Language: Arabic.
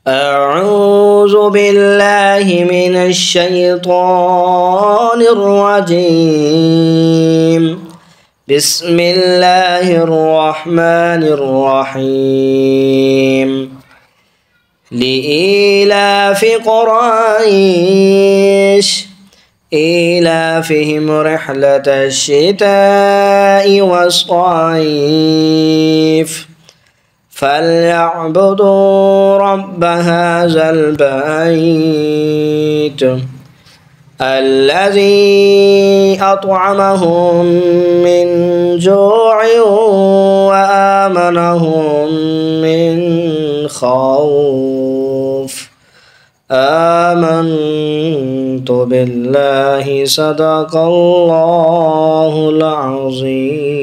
أعوذ بالله من الشيطان الرجيم. بسم الله الرحمن الرحيم. لإيلاف قريش إيلافهم رحلة الشتاء والصيف فليعبدوا رب هذا البيت الذي أطعمهم من جوع وآمنهم من خوف. آمنت بالله. صدق الله العظيم.